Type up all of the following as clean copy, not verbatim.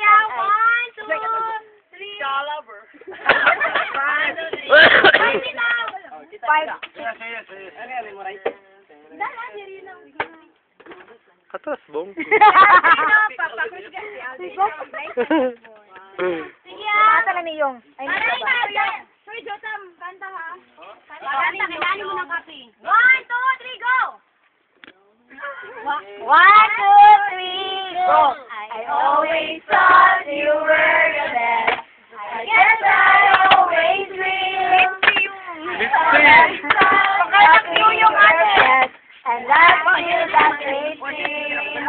now. 1, 2, 3. Caliber. 5. Atras, bong. Sige ah. Kanta na niyong. Sir Jotam, kanta ha. Kanta, kailangan mo ng kape. 1, 2, 3, go! 1, 2, 3, go! I always thought you were the best. I guess I always will. Pagkatak niyo yung ate. And that's still that great dream.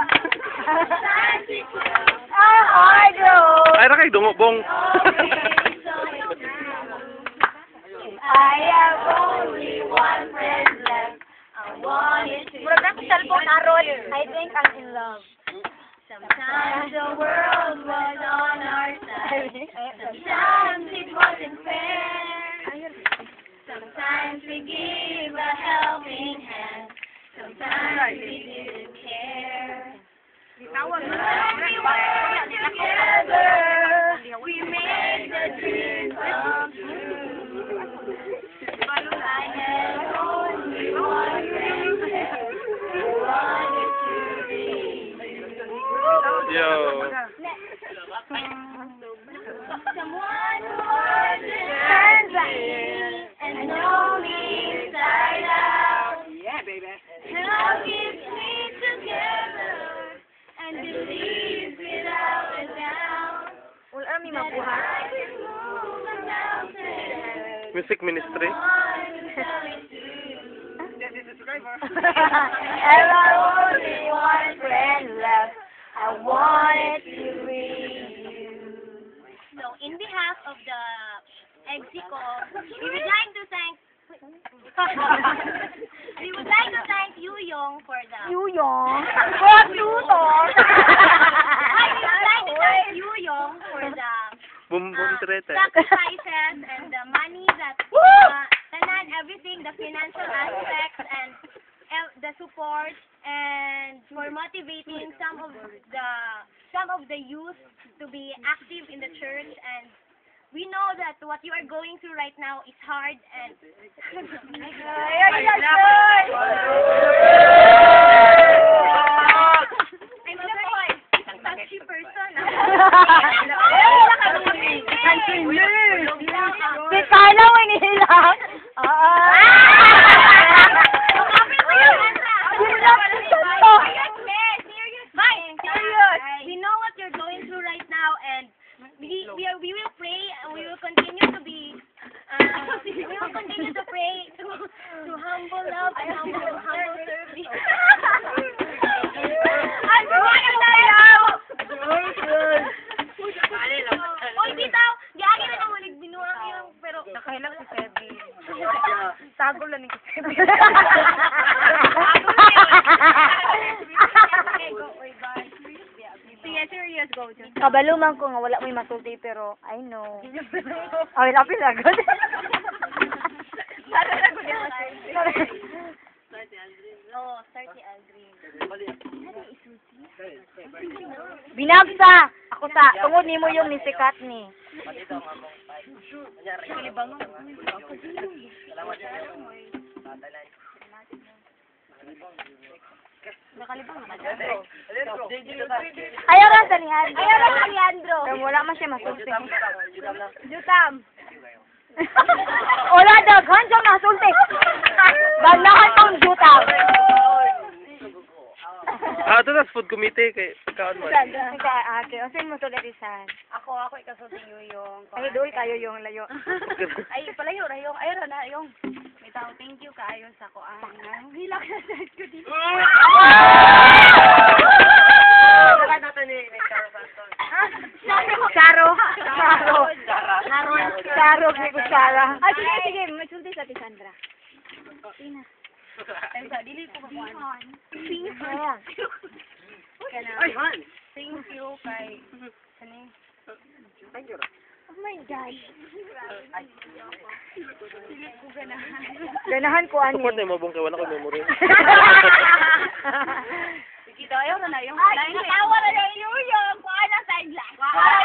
A hard road. Ay, rakay, dungo, bong. I have only one friend left. I wanted to. Murag na cellphone aron. I think I'm in love. Sometimes the world was on our side. Sometimes it wasn't fair. Sometimes we gave a helping hand. Sometimes we didn't care. But we were together. We made the dream come true. I had only one friend left. I wanted to be you. Yo. Someone who understands me and knows me inside out. Yeah, baby. Now keeps me together and believes without a doubt that I can move a mountain. Music ministry. I have only one friend left. I wanted to read you. So, in behalf of the Exico, we would like to thank Yu Yong for the Yu Yong. We would like to thank Yu Yong for the Boom, boom, trete. sacrifices and the money that everything, the financial aspects and the support, and for motivating some of the youth to be active in the church. And we know that what you are going through right now is hard and I'm a very touchy person. Si Carla mo inihilang. We know what you're going through right now, and we will pray, and we will continue to be we will continue to pray to humble love and humble service. Oy, bitaw, diagi na naman nagbinuang yung pero nakailang si Sebi. Tago lang ni Sebi. Sige, serious, go. Kabaluman ko nga wala mo'y masulti pero I know. Ay, lapis agad. Oo, start ni Aldrin. Binagsa! Ako sa, tungod ni mo yung nisikat ni. Ayaw lang sa ni Andro. Ayaw lang sa ni Andro. Wala man siya masulti. Jutam. Wala daghan siya masulti. Bagnahan pang jutam. Ah, ito na food committee kay pagkaon mo. Ate, asin mo to darisan. Ako ikasulti yung. Ay, doy kayo yung layo. Ay, palayo yung. Ay, na yung. May tao, thank you kayo sa kuan. Hilak na sa ko dito. Charo, ni kutsara. Ah, sige, magsulti sa Sandra. Tina. Ay, dili ko kuan. Pingan. Ay, Han. Thank you kay kani. Thank you. Oh my God. Ganahan ko ani. Support na yung mabong kay wala ko memory. Sige daw, ayaw na yung. Ay, natawa na yung kuan na side glass. Wow!